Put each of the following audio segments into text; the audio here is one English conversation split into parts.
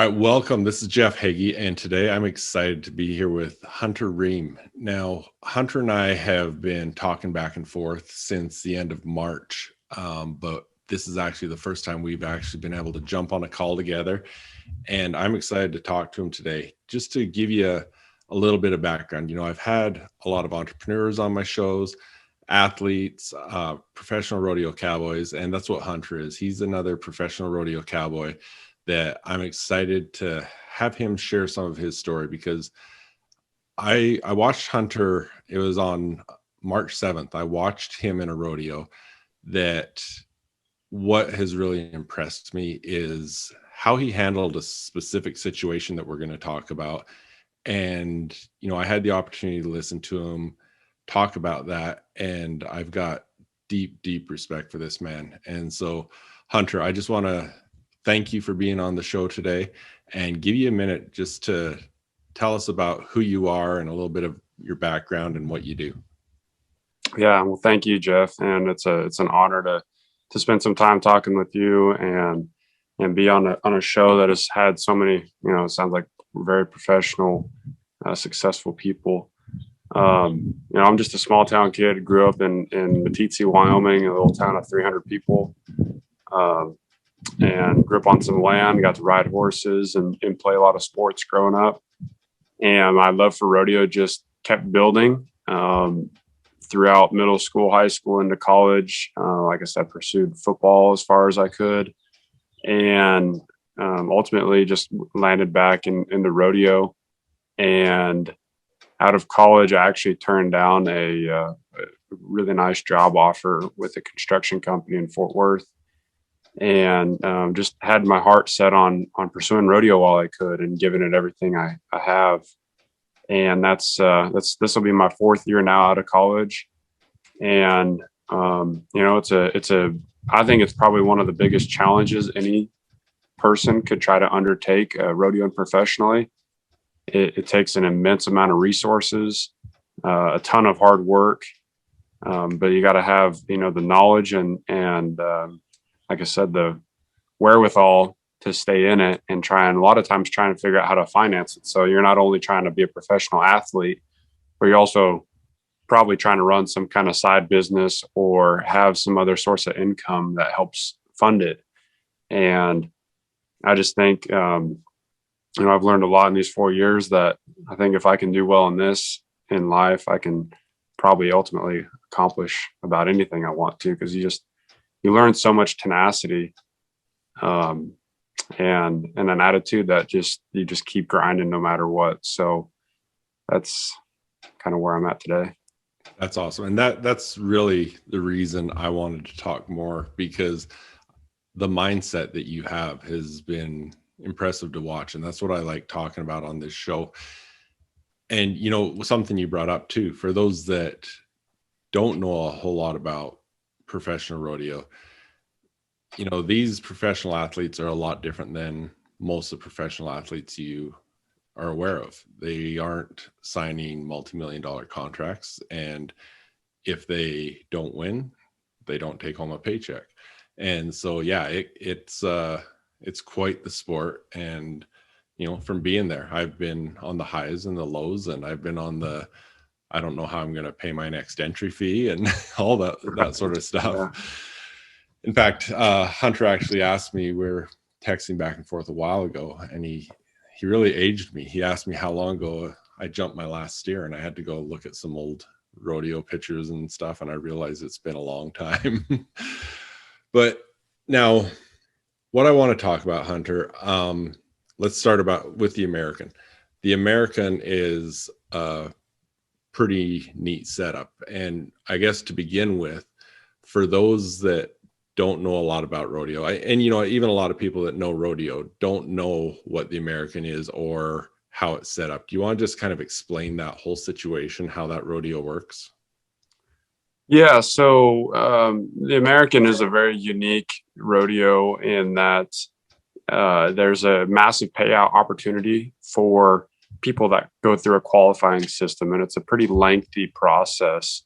right, welcome. This is Jeff Heggie, and today I'm excited to be here with Hunter Reaume. Now, Hunter and I have been talking back and forth since the end of March, but this is actually the first time we've actually been able to jump on a call together, and I'm excited to talk to him today. Just to give you a little bit of background, I've had a lot of entrepreneurs on my shows, athletes, professional rodeo cowboys, and that's what Hunter is. He's another professional rodeo cowboy that I'm excited to have him share some of his story, because I watched Hunter. It was on March 7th. I watched him in a rodeo. That what has really impressed me is how he handled a specific situation that we're going to talk about. And, I had the opportunity to listen to him talk about that. And I've got deep, deep respect for this man. And so, Hunter, I just want to thank you for being on the show today and give you a minute just to tell us about who you are and a little bit of your background and what you do. Yeah, well, thank you, Jeff, and it's an honor to spend some time talking with you and be on a show that has had so many, it sounds like very professional, successful people. I'm just a small town kid. Grew up in Meeteetse, Wyoming, a little town of 300 people. And grew up on some land, got to ride horses and play a lot of sports growing up. And my love for rodeo just kept building throughout middle school, high school, into college. Like I said, pursued football as far as I could, and ultimately just landed back in the rodeo. And out of college, I actually turned down a really nice job offer with a construction company in Fort Worth, and just had my heart set on pursuing rodeo while I could and giving it everything I have. And this will be my fourth year now out of college. And, I think it's probably one of the biggest challenges any person could try to undertake, rodeoing professionally. It takes an immense amount of resources, a ton of hard work. But you got to have, the knowledge and like I said, the wherewithal to stay in it and a lot of times trying to figure out how to finance it. So you're not only trying to be a professional athlete, but you're also probably trying to run some kind of side business or have some other source of income that helps fund it. And I just think, I've learned a lot in these 4 years that I think if I can do well in this in life, I can probably ultimately accomplish about anything I want to, because you learn so much tenacity, and an attitude that you just keep grinding no matter what. So that's kind of where I'm at today. That's awesome. And that's really the reason I wanted to talk more, because the mindset that you have has been impressive to watch. And that's what I like talking about on this show. And, something you brought up too, for those that don't know a whole lot about professional rodeo, these professional athletes are a lot different than most of the professional athletes you are aware of. They aren't signing multi-million-dollar contracts. And if they don't win, they don't take home a paycheck. And so, yeah, it's quite the sport. And, from being there, I've been on the highs and the lows, and I've been on I don't know how I'm going to pay my next entry fee and all that sort of stuff. Yeah. In fact, Hunter actually asked me, we're texting back and forth a while ago, and he really aged me. He asked me how long ago I jumped my last steer, and I had to go look at some old rodeo pictures and stuff, and I realized it's been a long time. But now, what I want to talk about, Hunter, let's start with the American. The American is a pretty neat setup. And I guess to begin with, for those that don't know a lot about rodeo, even a lot of people that know rodeo don't know what the American is or how it's set up. Do you want to just kind of explain that whole situation, how that rodeo works? Yeah. So the American is a very unique rodeo in that there's a massive payout opportunity for people that go through a qualifying system, and it's a pretty lengthy process.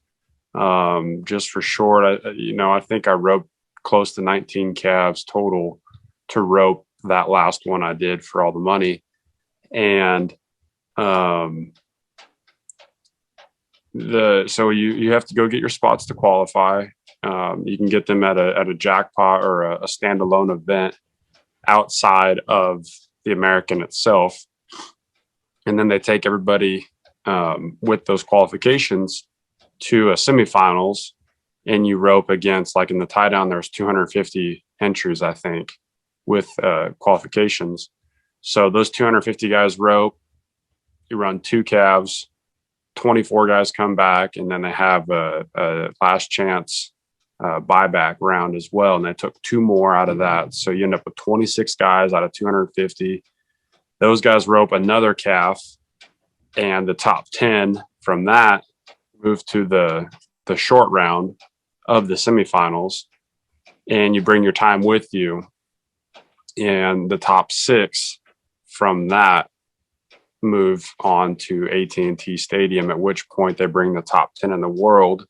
Just for short, I think I roped close to 19 calves total to rope that last one I did for all the money. And so you have to go get your spots to qualify. You can get them at a jackpot or a standalone event outside of the American itself. And then they take everybody with those qualifications to a semifinals, and you rope against, like in the tie down, there's 250 entries, I think, with qualifications. So those 250 guys rope, you run 2 calves, 24 guys come back, and then they have a last chance buyback round as well. And they took 2 more out of that. So you end up with 26 guys out of 250. Those guys rope another calf, and the top 10 from that move to the short round of the semifinals, and you bring your time with you. And the top 6 from that move on to AT&T Stadium, at which point they bring the top 10 in the world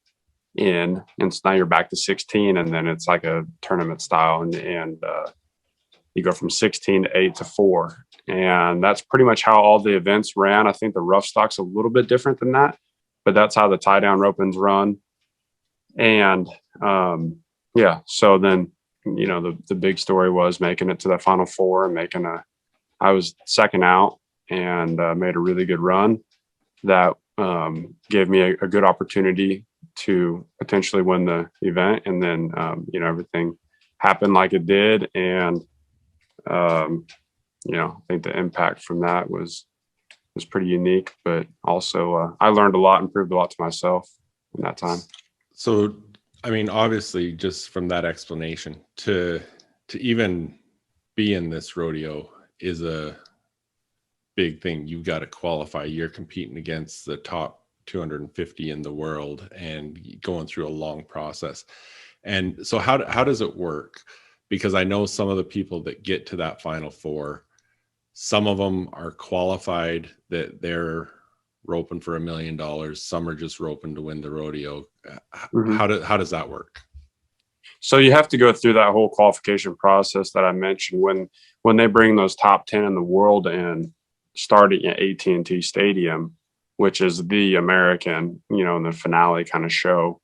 in, and so now you're back to 16, and then it's like a tournament style, and you go from 16 to 8 to 4. And that's pretty much how all the events ran. I think the rough stock's a little bit different than that, but that's how the tie down ropings run. And so then, the big story was making it to the Final Four and I was second out, and made a really good run that gave me a good opportunity to potentially win the event. And then, everything happened like it did. And, I think the impact from that was pretty unique, but also I learned a lot and proved a lot to myself in that time. So, I mean, obviously, just from that explanation, to even be in this rodeo is a big thing. You've got to qualify. You're competing against the top 250 in the world and going through a long process. And so how does it work? Because I know some of the people that get to that Final Four, some of them are qualified that they're roping for $1 million. Some are just roping to win the rodeo. Mm-hmm. How does that work? So you have to go through that whole qualification process that I mentioned when they bring those top 10 in the world in, starting at AT&T Stadium, which is the American, and the finale kind of show.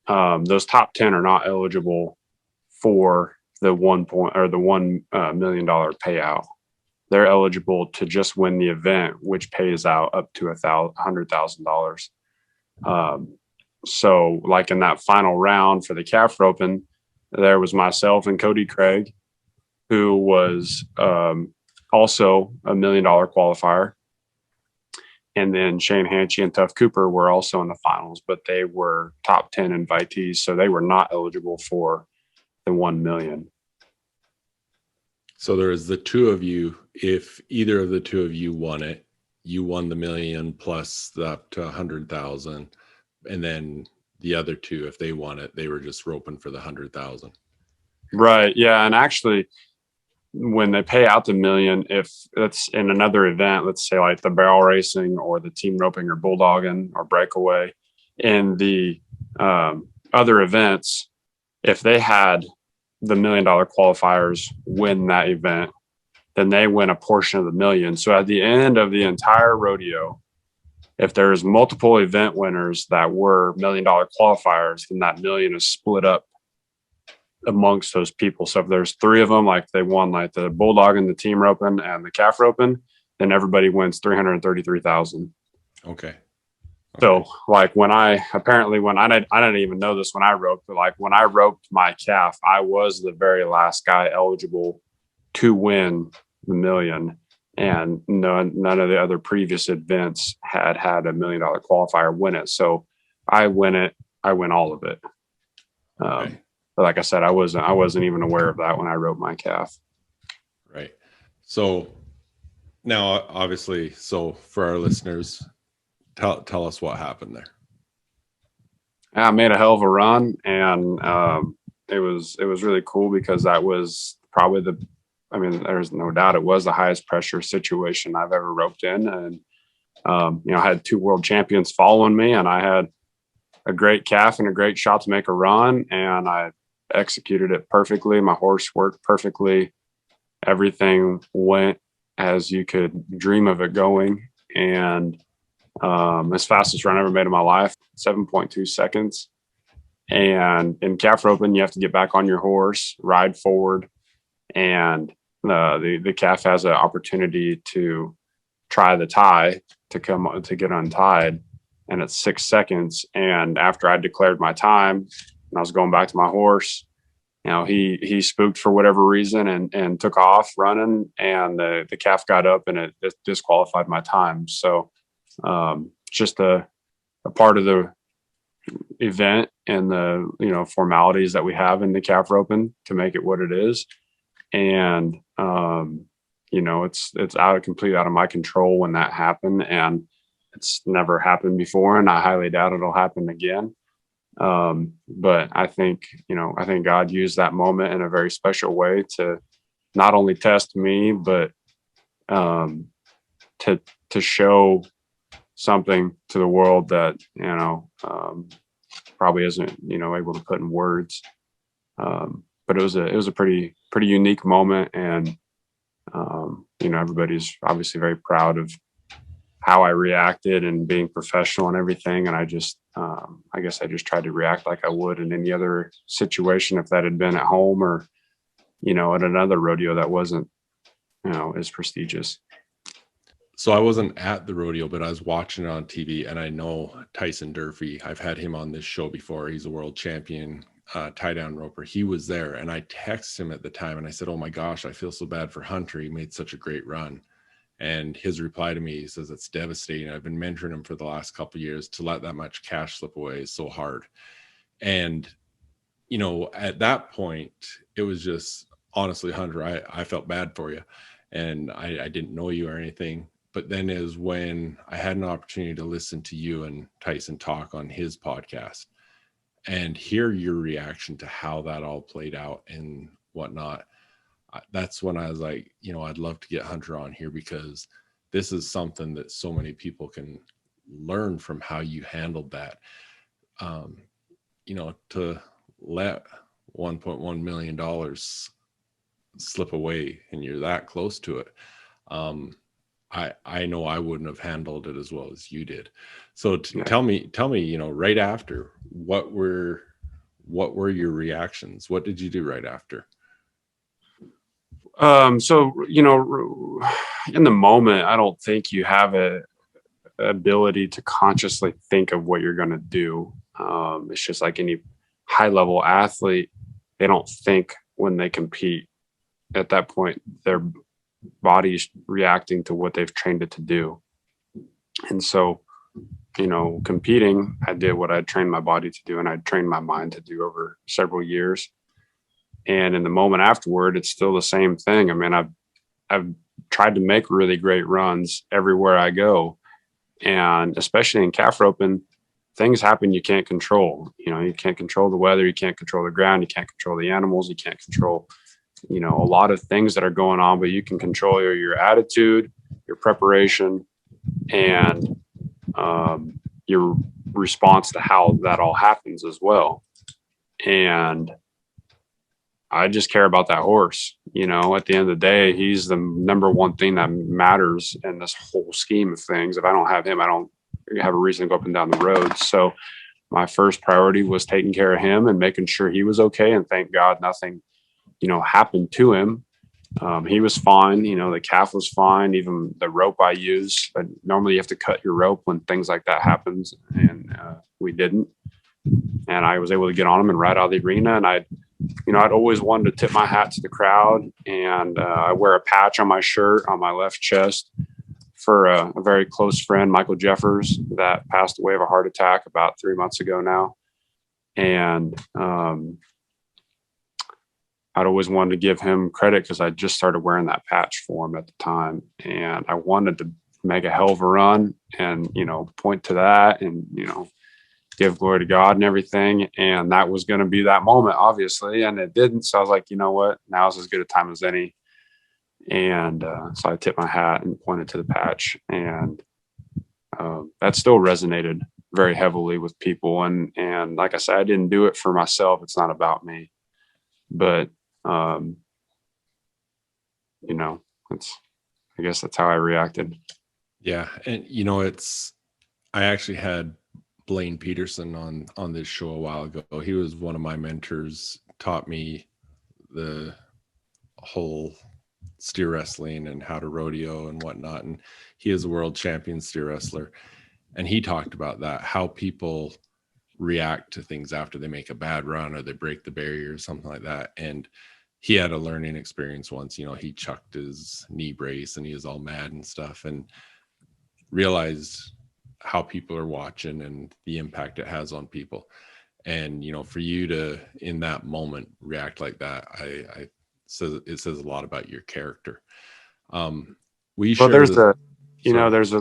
Those top 10 are not eligible for the $1 million payout. They're eligible to just win the event, which pays out up to $100,000. So like in that final round for the calf roping, there was myself and Cody Craig, who was also $1 million qualifier. And then Shane Hanchy and Tuff Cooper were also in the finals, but they were top 10 invitees. So they were not eligible for the 1 million. So there is the 2 of you. If either of the 2 of you won it, you won the $1 million plus up to 100,000. And then the other 2, if they won it, they were just roping for the 100,000. Right. Yeah. And actually, when they pay out the $1 million, if it's in another event, let's say like the barrel racing or the team roping or bulldogging or breakaway, in the other events, if they had the $1 million qualifiers win that event, then they win a portion of the $1 million. So at the end of the entire rodeo, if there's multiple event winners that were $1 million qualifiers, then that $1 million is split up amongst those people. So if there's 3 of them, like they won like the bulldog and the team roping and the calf roping, then everybody wins $333,000. Okay. So like I didn't even know this when I roped, but like when I roped my calf, I was the very last guy eligible to win the $1 million. And none of the other previous events had $1 million qualifier win it. So I win all of it. Okay. But like I said, I wasn't even aware of that when I roped my calf. Right. So now, obviously, so for our listeners, tell us what happened there. I made a hell of a run, and it was really cool because that was probably there's no doubt it was the highest pressure situation I've ever roped in. And, I had 2 world champions following me, and I had a great calf and a great shot to make a run, and I executed it perfectly. My horse worked perfectly. everything went as you could dream of it going. And as fastest run I ever made in my life, 7.2 seconds. And in calf roping, you have to get back on your horse, ride forward, and the calf has an opportunity to try the tie to get untied, and it's 6 seconds. And after I declared my time and I was going back to my horse, he spooked for whatever reason and took off running, and the calf got up and it disqualified my time. So just a part of the event and the formalities that we have in the calf roping to make it what it is. And it's completely out of my control when that happened, and it's never happened before, and I highly doubt it'll happen again. But I think God used that moment in a very special way to not only test me, but to show something to the world that probably isn't able to put in words. But it was a pretty unique moment, and everybody's obviously very proud of how I reacted and being professional and everything. And I guess I just tried to react like I would in any other situation, if that had been at home or at another rodeo that wasn't as prestigious. So I wasn't at the rodeo, but I was watching it on TV, and I know Tyson Durfee. I've had him on this show before. He's a world champion tie down roper. He was there, and I texted him at the time, and I said, "Oh my gosh, I feel so bad for Hunter. He made such a great run." And his reply to me, he says, "It's devastating. I've been mentoring him for the last couple of years. To let that much cash slip away is so hard." And at that point, it was just, honestly, Hunter, I felt bad for you, and I didn't know you or anything. But then is when I had an opportunity to listen to you and Tyson talk on his podcast and hear your reaction to how that all played out and whatnot. That's when I was like, I'd love to get Hunter on here, because this is something that so many people can learn from how you handled that. To let $1.1 million slip away and you're that close to it. I know I wouldn't have handled it as well as you did. So tell me, right after, what were your reactions? What did you do right after? So, in the moment, I don't think you have a ability to consciously think of what you're going to do. It's just like any high level athlete, they don't think when they compete. At that point, their body's reacting to what they've trained it to do. And so, competing, I did what I'd trained my body to do, and I'd trained my mind to do over several years. And in the moment afterward, it's still the same thing. I mean, I've tried to make really great runs everywhere I go. And especially in calf roping, things happen you can't control. You can't control the weather, you can't control the ground, you can't control the animals, you can't control, a lot of things that are going on, but you can control your attitude, your preparation, and your response to how that all happens as well. And I just care about that horse. At the end of the day, he's the number one thing that matters in this whole scheme of things. If I don't have him, I don't have a reason to go up and down the road. So my first priority was taking care of him and making sure he was okay. And thank God nothing, happened to him. He was fine. The calf was fine. Even the rope I use, but normally you have to cut your rope when things like that happens. And we didn't. And I was able to get on him and ride out of the arena. And I'd always wanted to tip my hat to the crowd. And I wear a patch on my shirt on my left chest for a very close friend, Michael Jeffers, that passed away of a heart attack about 3 months ago now. And I'd always wanted to give him credit because I just started wearing that patch for him at the time. And I wanted to make a hell of a run and, point to that and, give glory to God and everything. And that was going to be that moment, obviously. And it didn't. So I was like, you know what? Now's as good a time as any. And so I tipped my hat and pointed to the patch. And that still resonated very heavily with people. And like I said, I didn't do it for myself. It's not about me. But I guess that's how I reacted. Yeah. And I actually had Blaine Peterson on this show a while ago. He was one of my mentors, taught me the whole steer wrestling and how to rodeo and whatnot. And he is a world champion steer wrestler. And he talked about that, how people react to things after they make a bad run or they break the barrier or something like that. And he had a learning experience once. He chucked his knee brace and he was all mad and stuff, and realized how people are watching and the impact it has on people. And for you to in that moment react like that, it says a lot about your character. We Well, share this.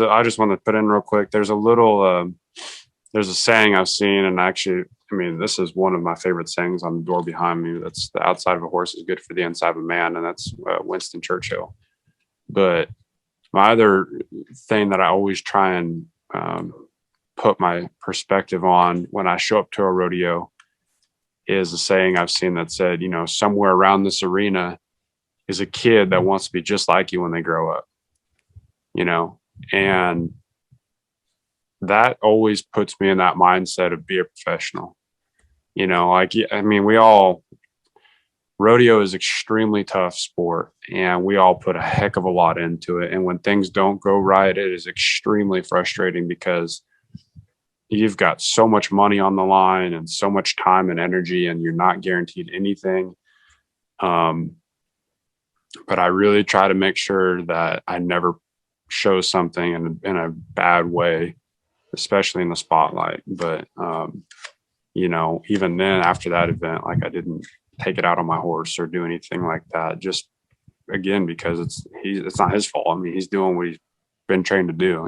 I just want to put in real quick. There's a saying I've seen, and actually, this is one of my favorite sayings on the door behind me. That's the outside of a horse is good for the inside of a man. And that's Winston Churchill. But my other thing that I always try and put my perspective on when I show up to a rodeo is a saying I've seen that said, somewhere around this arena is a kid that wants to be just like you when they grow up, and that always puts me in that mindset of be a professional. Rodeo is extremely tough sport, and we all put a heck of a lot into it. And when things don't go right, it is extremely frustrating because you've got so much money on the line and so much time and energy, and you're not guaranteed anything. But I really try to make sure that I never show something in a bad way, especially in the spotlight. But, even then after that event, like I didn't take it out on my horse or do anything like that. Just again, because it's not his fault. He's doing what he's been trained to do,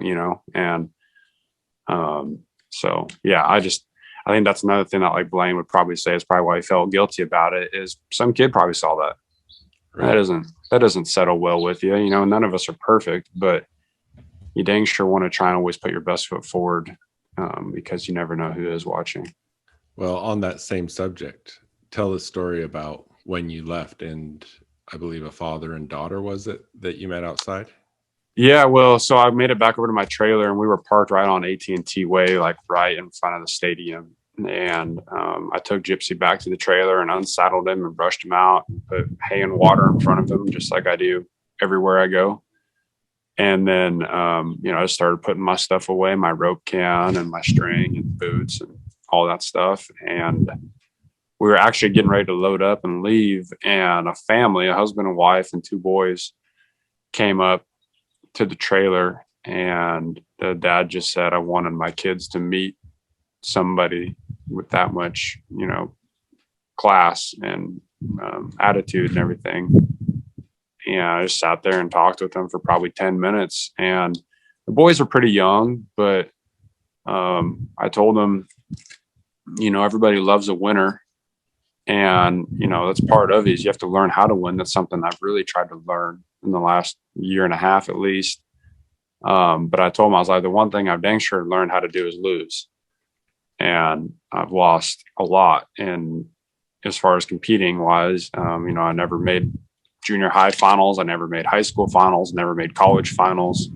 and, so yeah, I think that's another thing that like Blaine would probably say is probably why he felt guilty about it is some kid probably saw that. Right. That doesn't settle well with you. None of us are perfect, but you dang sure want to try and always put your best foot forward, because you never know who is watching. Well, on that same subject, tell the story about when you left, and I believe a father and daughter, was it, that you met outside? Yeah, well, so I made it back over to my trailer, and we were parked right on AT&T Way, like right in front of the stadium. And I took Gypsy back to the trailer and unsaddled him and brushed him out and put hay and water in front of him, just like I do everywhere I go. And then, I started putting my stuff away, my rope can and my string and boots and all that stuff. And we were actually getting ready to load up and leave. And a family, a husband and wife and two boys, came up to the trailer, and the dad just said, I wanted my kids to meet somebody with that much, class and attitude and everything. And I just sat there and talked with them for probably 10 minutes. And the boys were pretty young, but I told them, everybody loves a winner. And, that's part of it is you have to learn how to win. That's something I've really tried to learn in the last year and a half, at least. But I told them, I was like, the one thing I've dang sure learned how to do is lose. And I've lost a lot. And as far as competing wise, I never made junior high finals. I never made high school finals, never made college finals.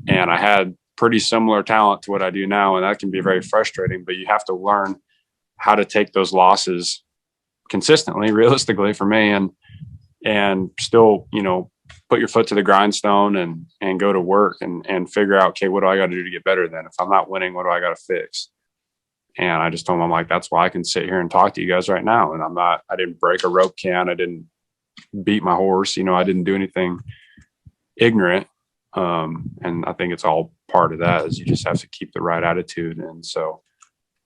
And I had pretty similar talent to what I do now. And that can be very frustrating, but you have to learn how to take those losses consistently, realistically for me, and still, put your foot to the grindstone and go to work and figure out, okay, what do I got to do to get better then? If I'm not winning, what do I got to fix? And I just told him, I'm like, that's why I can sit here and talk to you guys right now. And I didn't break a rope can. I didn't beat my horse. I didn't do anything ignorant. And I think it's all part of that is you just have to keep the right attitude. And so,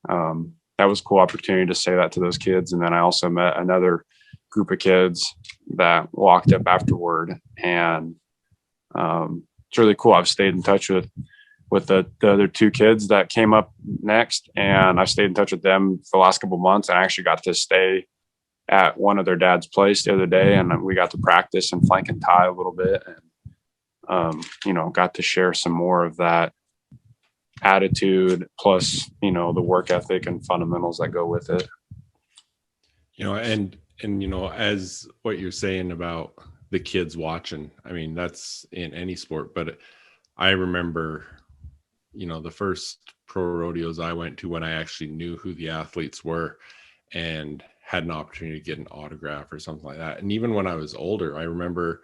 that was a cool opportunity to say that to those kids. And then I also met another group of kids that walked up afterward, and it's really cool. I've stayed in touch with the other two kids that came up next, and I stayed in touch with them for the last couple of months. And I actually got to stay at one of their dad's place the other day, and we got to practice and flank and tie a little bit, and got to share some more of that attitude plus the work ethic and fundamentals that go with it. And as what you're saying about the kids watching. I mean, that's in any sport, but I remember, the first pro rodeos I went to when I actually knew who the athletes were and had an opportunity to get an autograph or something like that. And even when I was older, I remember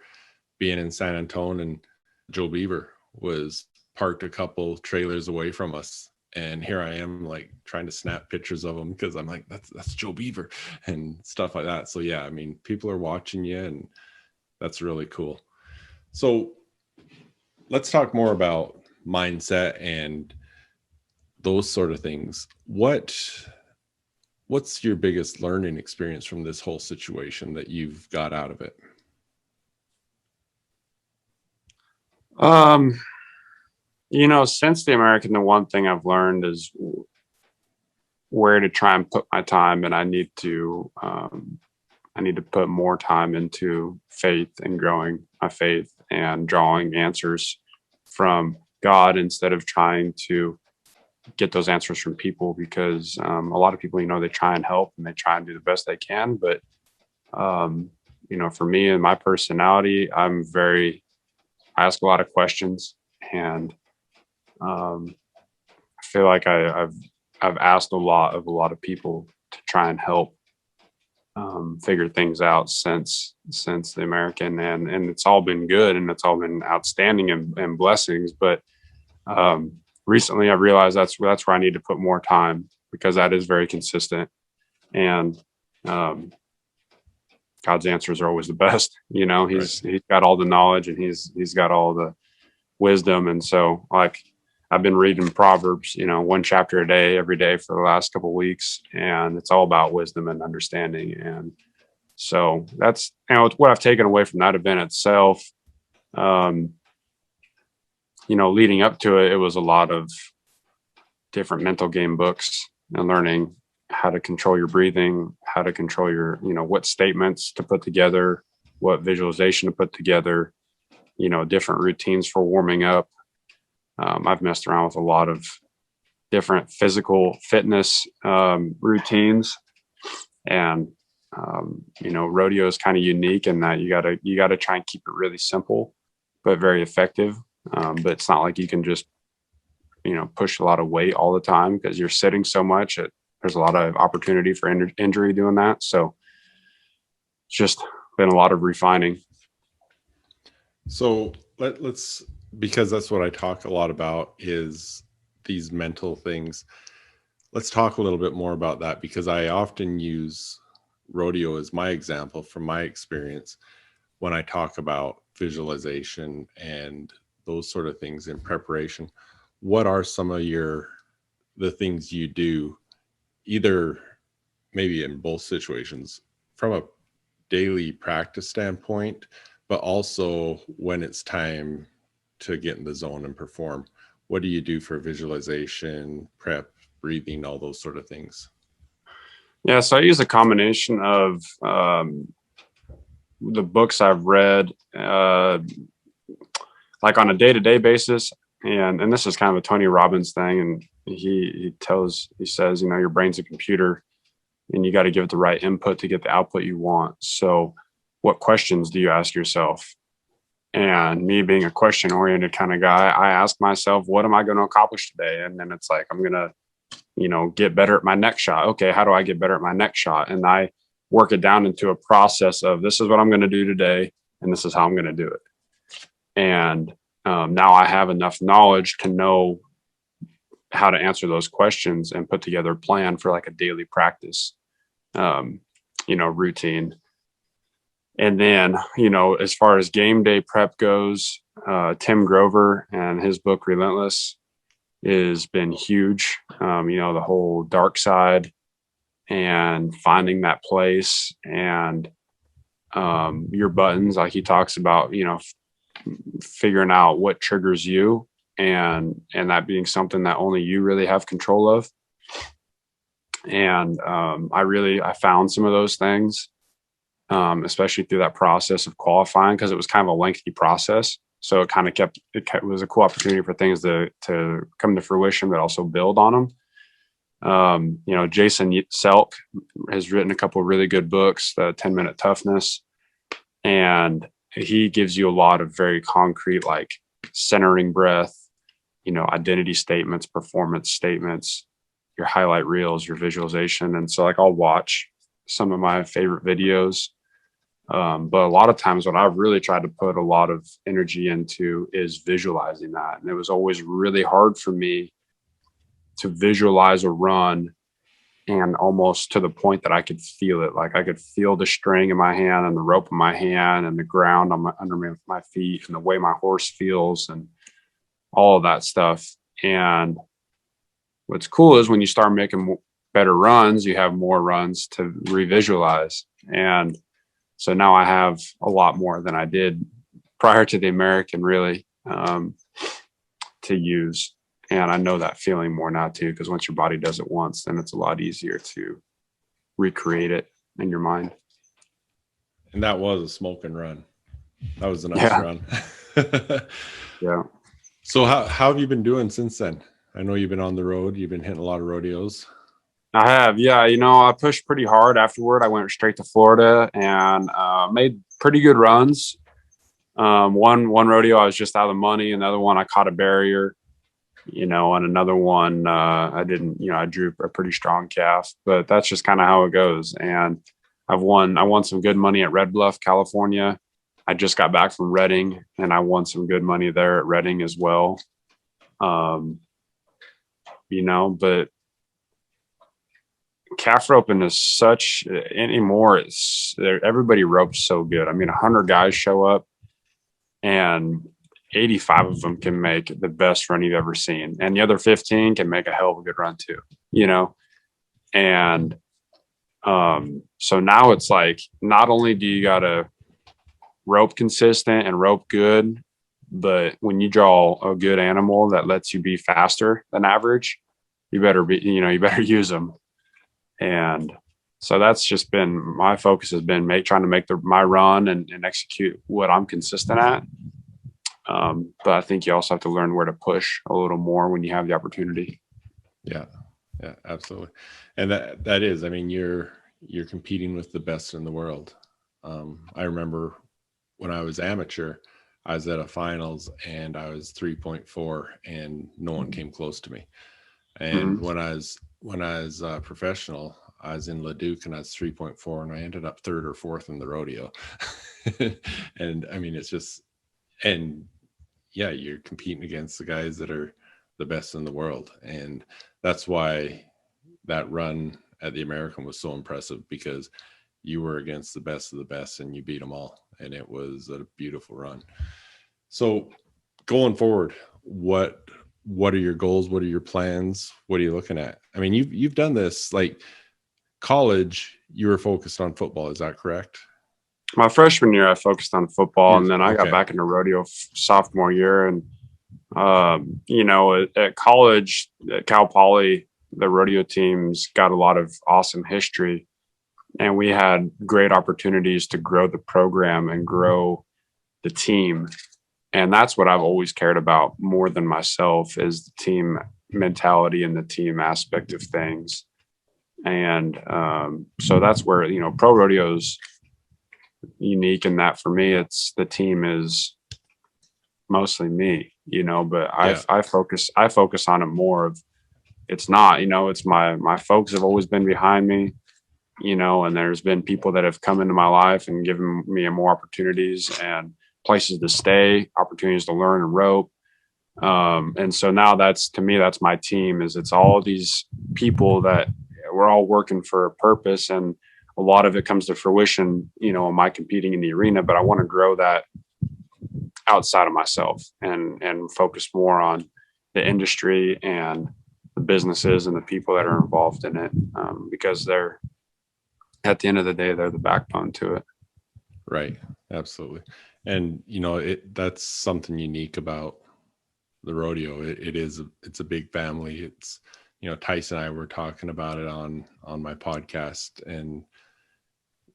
being in San Antonio and Joe Beaver was parked a couple trailers away from us. And here I am like trying to snap pictures of him because I'm like, that's Joe Beaver and stuff like that. So yeah, I mean, people are watching you and that's really cool. So let's talk more about mindset and those sort of things. What's your biggest learning experience from this whole situation that you've got out of it? Since the American, the one thing I've learned is where to try and put my time, and I need to put more time into faith and growing my faith and drawing answers from God instead of trying to get those answers from people, because a lot of people, they try and help and they try and do the best they can. But, for me and my personality, I ask a lot of questions, and I feel like I've asked a lot of people to try and help figure things out since the American, and it's all been good and it's all been outstanding and blessings. But recently I've realized that's where I need to put more time, because that is very consistent, and God's answers are always the best. He's got all the knowledge and he's got all the wisdom. And so, like, I've been reading Proverbs, one chapter a day, every day for the last couple of weeks, and it's all about wisdom and understanding. And so that's, what I've taken away from that event itself. Leading up to it, it was a lot of different mental game books and learning how to control your breathing, how to control your, what statements to put together, what visualization to put together, different routines for warming up. I've messed around with a lot of different physical fitness routines, and rodeo is kind of unique in that you gotta try and keep it really simple but very effective. But it's not like you can just push a lot of weight all the time, because you're sitting so much. There's a lot of opportunity for injury doing that. So it's just been a lot of refining. So let's, because that's what I talk a lot about, is these mental things. Let's talk a little bit more about that, because I often use rodeo as my example from my experience when I talk about visualization and those sort of things in preparation. What are some of the things you do, either maybe in both situations, from a daily practice standpoint, but also when it's time to get in the zone and perform? What do you do for visualization, prep, breathing, all those sort of things? Yeah, so I use a combination of the books I've read, like on a day-to-day basis, and this is kind of a Tony Robbins thing, and he says, your brain's a computer, and you got to give it the right input to get the output you want. So what questions do you ask yourself? And me being a question oriented kind of guy, I ask myself, what am I going to accomplish today? And then it's like, I'm going to, get better at my next shot. Okay, how do I get better at my next shot? And I work it down into a process of, this is what I'm going to do today, and this is how I'm going to do it. And now I have enough knowledge to know how to answer those questions and put together a plan for like a daily practice, routine. And then, as far as game day prep goes, Tim Grover and his book Relentless has been huge. The whole dark side and finding that place, and your buttons, like he talks about, figuring out what triggers you, and that being something that only you really have control of. And I found some of those things, especially through that process of qualifying, because it was kind of a lengthy process. So it was a cool opportunity for things to come to fruition, but also build on them. Jason Selk has written a couple of really good books, the 10-Minute Toughness, and he gives you a lot of very concrete, like centering breath, identity statements, performance statements, your highlight reels, your visualization. And so like I'll watch some of my favorite videos. But a lot of times what I've really tried to put a lot of energy into is visualizing that. And it was always really hard for me to visualize a run, and almost to the point that I could feel it. Like I could feel the string in my hand and the rope in my hand and the ground under my feet and the way my horse feels and all of that stuff. And what's cool is when you start making better runs, you have more runs to revisualize. And so now I have a lot more than I did prior to the American, really, to use. And I know that feeling more now too, because once your body does it once, then it's a lot easier to recreate it in your mind. And that was a smoking run. That was a nice run. Yeah. So how have you been doing since then? I know you've been on the road. You've been hitting a lot of rodeos. I have. Yeah. I pushed pretty hard afterward. I went straight to Florida and made pretty good runs. One rodeo, I was just out of the money. Another one, I caught a barrier, and another one, I didn't, I drew a pretty strong calf, but that's just kind of how it goes. And I won some good money at Red Bluff, California. I just got back from Redding and I won some good money there at Redding as well. But calf roping is such anymore. Everybody ropes so good. I mean, 100 guys show up and 85 of them can make the best run you've ever seen. And the other 15 can make a hell of a good run too, And so now it's like, not only do you got to rope consistent and rope good, but when you draw a good animal that lets you be faster than average, you better use them. And so that's just been my focus, has been trying to make my run and execute what I'm consistent at. But I think you also have to learn where to push a little more when you have the opportunity. Yeah, absolutely. And that is, I mean, you're competing with the best in the world. I remember when I was amateur, I was at a finals and I was 3.4 and no one came close to me. And when I was professional, I was in Leduc and I was 3.4 and I ended up third or fourth in the rodeo. And I mean, it's just, and yeah, you're competing against the guys that are the best in the world. And that's why that run at the American was so impressive, because you were against the best of the best and you beat them all. And it was a beautiful run. So going forward, what are your goals? What are your plans? What are you looking at? I mean, you've done this, like college, you were focused on football. Is that correct? My freshman year, I focused on football, and then I got back into rodeo sophomore year. And, at college, at Cal Poly, the rodeo teams got a lot of awesome history, and we had great opportunities to grow the program and grow the team. And that's what I've always cared about more than myself, is the team mentality and the team aspect of things. And so that's where, pro rodeo's unique in that for me, it's the team is mostly me, but I focus on it more of, it's not, it's my folks have always been behind me, and there's been people that have come into my life and given me more opportunities and places to stay, opportunities to learn and rope. And so now that's my team, is it's all these people that we're all working for a purpose, and a lot of it comes to fruition, in my competing in the arena, but I want to grow that outside of myself and focus more on the industry and the businesses and the people that are involved in it, because they're, at the end of the day, they're the backbone to it. Right. Absolutely. And, that's something unique about the rodeo. It's a big family. It's, Tyson and I were talking about it on my podcast, and,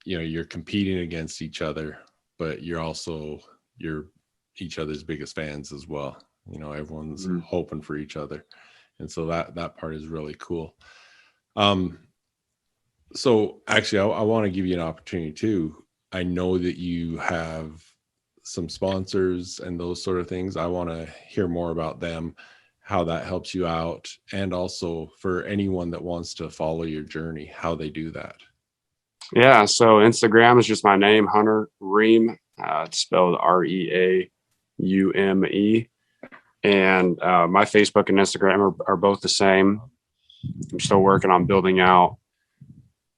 you're competing against each other, but you're each other's biggest fans as well. Everyone's hoping for each other. And so that part is really cool. So actually I want to give you an opportunity too. I know that you have some sponsors and those sort of things, I want to hear more about them, how that helps you out, and also for anyone that wants to follow your journey, how they do that. Yeah. So Instagram is just my name, Hunter Reaume. It's spelled Reaume. And my Facebook and Instagram are both the same. I'm still working on building out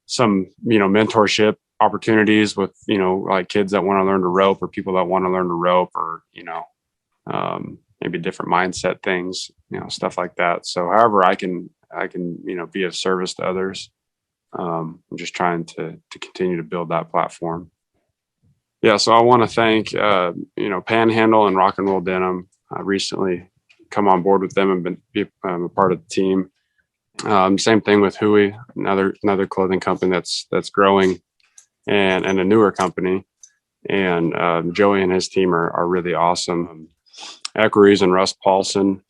some, mentorship opportunities with, like kids that want to learn to rope, or people that want to learn to rope, or, maybe different mindset things, stuff like that. So however I can, be of service to others. I'm just trying to continue to build that platform. Yeah. So I want to thank, Panhandle and Rock and Roll Denim. I recently come on board with them and been a part of the team. Same thing with Hui, another clothing company that's growing, and a newer company. And Joey and his team are really awesome. Equerries and Russ Paulson,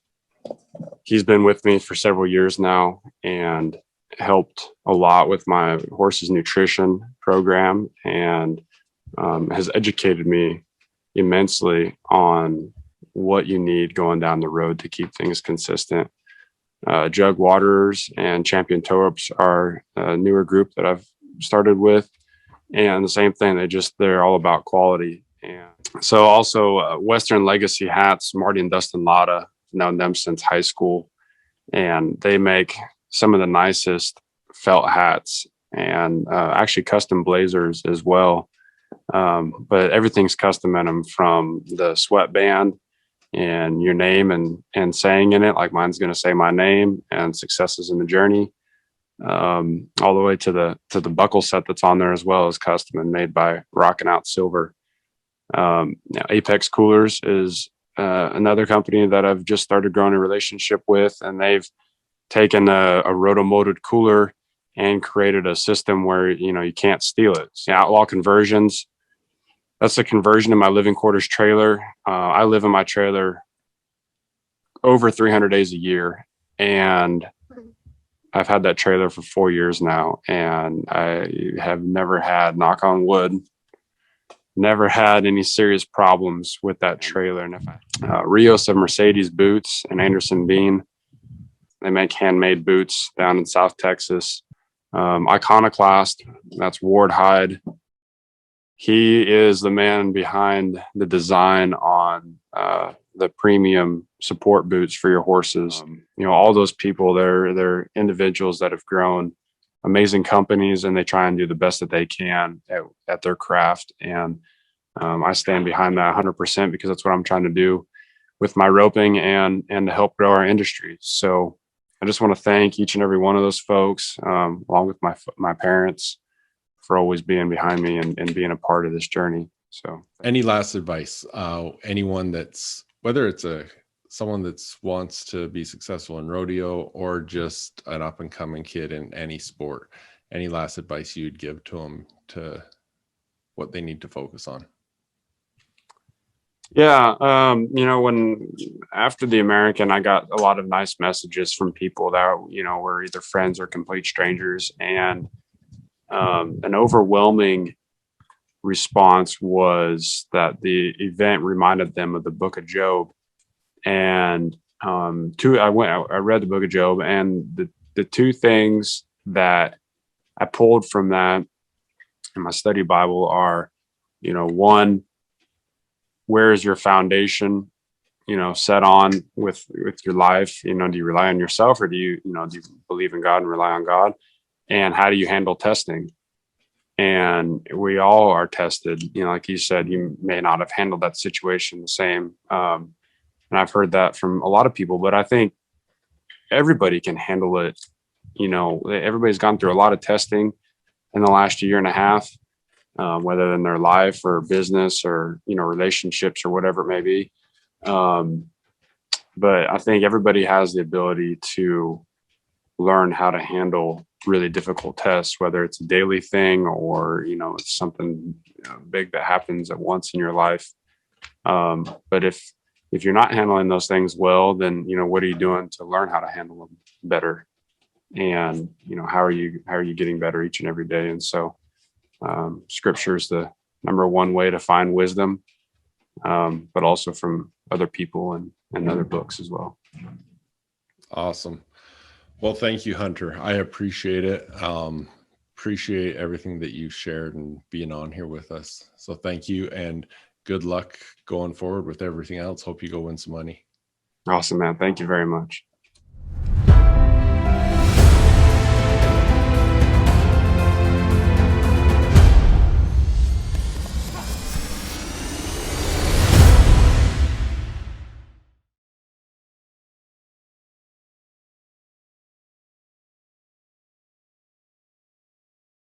he's been with me for several years now and helped a lot with my horse's nutrition program, and has educated me immensely on what you need going down the road to keep things consistent. Jug Waterers and Champion Toe Ropes are a newer group that I've started with, and the same thing. They're all about quality. And so also Western Legacy Hats, Marty and Dustin Latta, known them since high school, and they make some of the nicest felt hats, and actually custom blazers as well. But everything's custom in them, from the sweatband and your name and saying in it, like mine's going to say my name and successes in the journey, all the way to the buckle set that's on there as well, is custom and made by Rockin' Out Silver. Now Apex Coolers is another company that I've just started growing a relationship with, and they've taken a roto-molded cooler and created a system where you can't steal it. It's Outlaw Conversions. That's a conversion in my living quarters trailer. I live in my trailer over 300 days a year, and I've had that trailer for 4 years now, and I have never had, knock on wood, never had any serious problems with that trailer. And Rios of Mercedes Boots and Anderson Bean, they make handmade boots down in South Texas. Iconoclast, that's Ward Hyde. He is the man behind the design on the premium support boots for your horses. All those people, they're individuals that have grown amazing companies, and they try and do the best that they can at their craft. And I stand behind that 100%, because that's what I'm trying to do with my roping and to help grow our industry. So I just want to thank each and every one of those folks, along with my parents, for always being behind me and being a part of this journey. So any last advice, anyone that's, whether it's someone that wants to be successful in rodeo or just an up and coming kid in any sport, any last advice you'd give to them to what they need to focus on? Yeah. When after the American, I got a lot of nice messages from people that, were either friends or complete strangers. And an overwhelming response was that the event reminded them of the Book of Job. And I read the Book of Job, and the two things that I pulled from that in my study Bible are, one, where is your foundation, set on with your life? Do you rely on yourself, or do you believe in God and rely on God? And how do you handle testing? And we all are tested. Like you said, you may not have handled that situation the same. And I've heard that from a lot of people, but I think everybody can handle it. Everybody's gone through a lot of testing in the last year and a half, whether in their life or business or, relationships or whatever it may be. But I think everybody has the ability to learn how to handle really difficult tests, whether it's a daily thing or, it's something big that happens at once in your life. But if you're not handling those things well, then, what are you doing to learn how to handle them better? And, how are you getting better each and every day? And so, scripture is the number one way to find wisdom. but also from other people and other books as well. Awesome. Well, thank you, Hunter. I appreciate it. Appreciate everything that you shared and being on here with us. So thank you, and good luck going forward with everything else. Hope you go win some money. Awesome, man. Thank you very much.